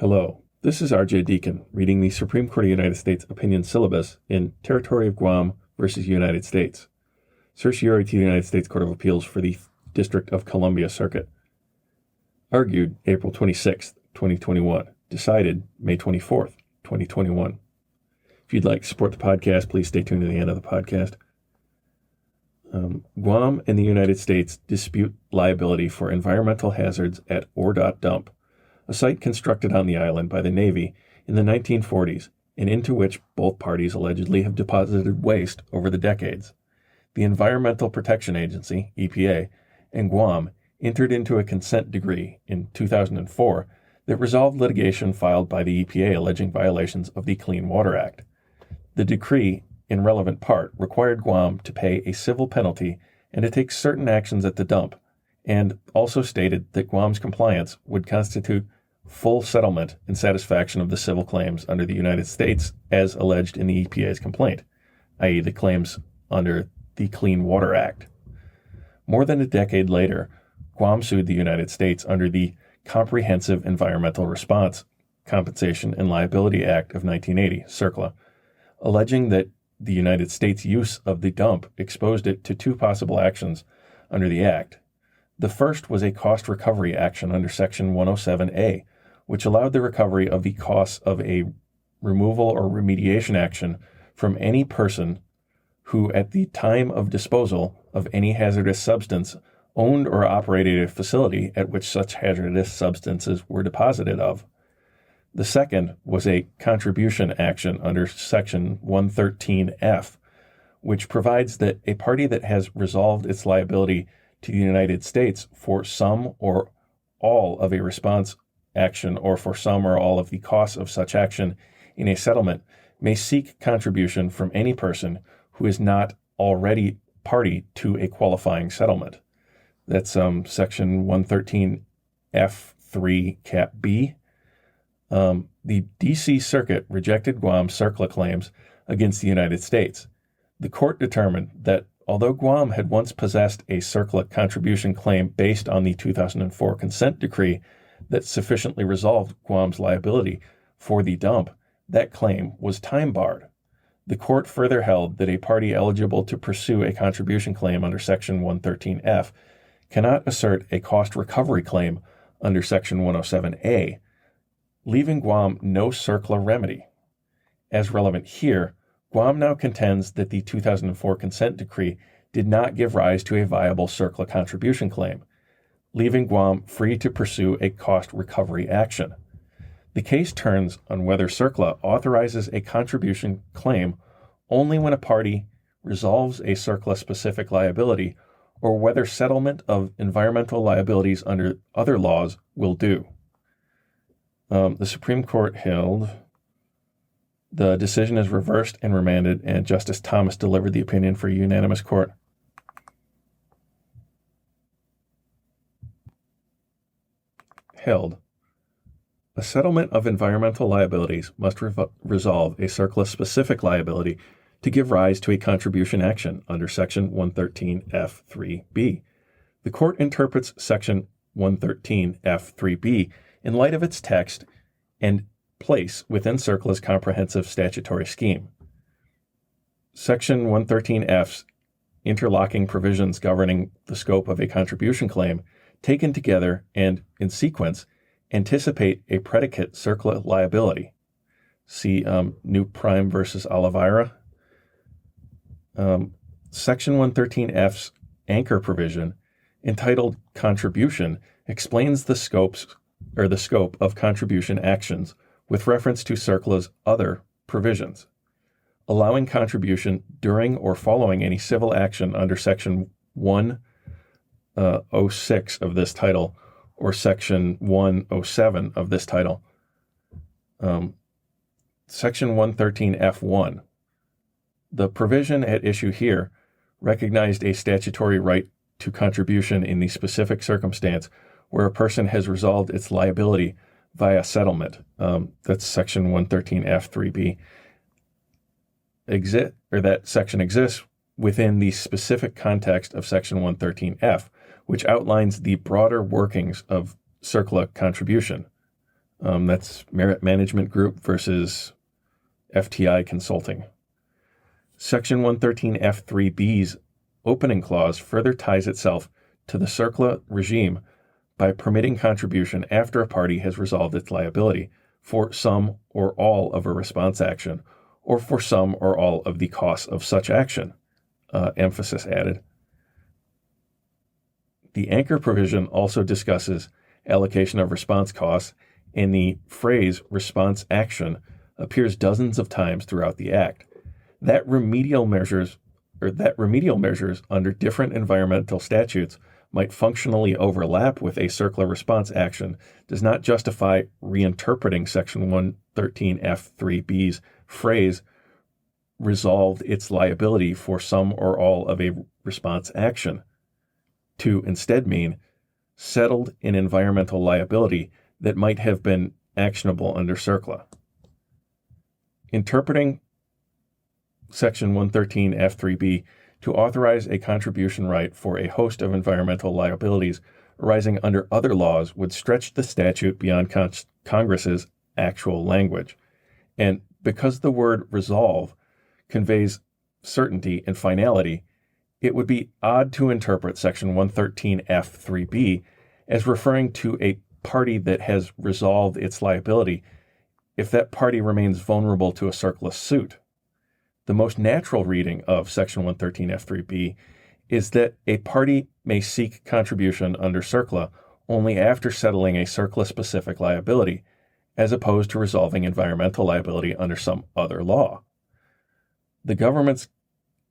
Hello, this is R.J. Deacon reading the Supreme Court of the United States opinion syllabus in Territory of Guam versus United States. Certiorari to the United States Court of Appeals for the District of Columbia Circuit. Argued April 26, 2021. Decided May 24th, 2021. If you'd like to support the podcast, please stay tuned to the end of the podcast. Guam and the United States dispute liability for environmental hazards at Ordot Dump, a site constructed on the island by the Navy in the 1940s and into which both parties allegedly have deposited waste over the decades. The Environmental Protection Agency, EPA, and Guam entered into a consent decree in 2004 that resolved litigation filed by the EPA alleging violations of the Clean Water Act. The decree, in relevant part, required Guam to pay a civil penalty and to take certain actions at the dump, and also stated that Guam's compliance would constitute full settlement and satisfaction of the civil claims under the United States as alleged in the EPA's complaint, i.e. the claims under the Clean Water Act. More than a decade later, Guam sued the United States under the Comprehensive Environmental Response, Compensation and Liability Act of 1980, CERCLA, alleging that the United States' use of the dump exposed it to two possible actions under the Act. The first was a cost recovery action under Section 107A, which allowed the recovery of the costs of a removal or remediation action from any person who, at the time of disposal of any hazardous substance, owned or operated a facility at which such hazardous substances were deposited of. The second was a contribution action under Section 113F, which provides that a party that has resolved its liability to the United States for some or all of a response action or for some or all of the costs of such action in a settlement may seek contribution from any person who is not already party to a qualifying settlement. That's Section 113F3 Cap B. The D.C. Circuit rejected Guam's CERCLA claims against the United States. The court determined that although Guam had once possessed a CERCLA contribution claim based on the 2004 consent decree that sufficiently resolved Guam's liability for the dump, that claim was time-barred. The court further held that a party eligible to pursue a contribution claim under Section 113F cannot assert a cost recovery claim under Section 107A, leaving Guam no CERCLA remedy. As relevant here, Guam now contends that the 2004 consent decree did not give rise to a viable CERCLA contribution claim, leaving Guam free to pursue a cost recovery action. The case turns on whether CERCLA authorizes a contribution claim only when a party resolves a CERCLA-specific liability or whether settlement of environmental liabilities under other laws will do. The Supreme Court held the decision is reversed and remanded, and Justice Thomas delivered the opinion for a unanimous court. Held. A settlement of environmental liabilities must resolve a CERCLA-specific liability to give rise to a contribution action under Section 113F3B. The court interprets Section 113F3B in light of its text and place within CERCLA's comprehensive statutory scheme. Section 113F's interlocking provisions governing the scope of a contribution claim, taken together and in sequence, anticipate a predicate CERCLA liability. See New Prime versus Oliveira. Section 113F's anchor provision, entitled Contribution, explains the scope of contribution actions with reference to CERCLA's other provisions, allowing contribution during or following any civil action under Section 106 of this title or Section 107 of this title. Section 113F1. The provision at issue here recognized a statutory right to contribution in the specific circumstance where a person has resolved its liability via settlement. That's Section 113F3B. That section exists within the specific context of Section 113F, which outlines the broader workings of CERCLA contribution. That's Merit Management Group versus FTI Consulting. Section 113F3B's opening clause further ties itself to the CERCLA regime by permitting contribution after a party has resolved its liability for some or all of a response action, or for some or all of the costs of such action. Emphasis added. The anchor provision also discusses allocation of response costs, and the phrase response action appears dozens of times throughout the Act. That remedial measures under different environmental statutes might functionally overlap with a CERCLA response action does not justify reinterpreting Section 113F3B's phrase resolved its liability for some or all of a response action to instead mean settled in environmental liability that might have been actionable under CERCLA. Interpreting Section 113F3B to authorize a contribution right for a host of environmental liabilities arising under other laws would stretch the statute beyond Congress's actual language. And because the word resolve conveys certainty and finality, it would be odd to interpret Section 113F3B as referring to a party that has resolved its liability if that party remains vulnerable to a CERCLA suit. The most natural reading of Section 113F3B is that a party may seek contribution under CERCLA only after settling a CERCLA-specific liability, as opposed to resolving environmental liability under some other law. The government's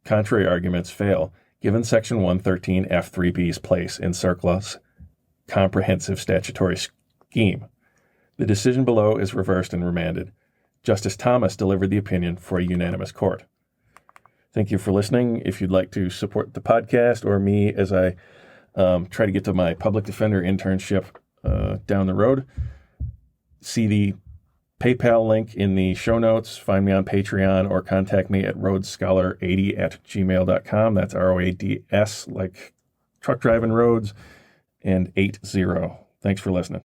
contrary arguments fail, given Section 113F3B's place in CERCLA's comprehensive statutory scheme. The decision below is reversed and remanded. Justice Thomas delivered the opinion for a unanimous court. Thank you for listening. If you'd like to support the podcast or me as I try to get to my public defender internship down the road, see the PayPal link in the show notes, find me on Patreon, or contact me at roadscholar80@gmail.com. That's ROADS, like truck driving roads, and 80. Thanks for listening.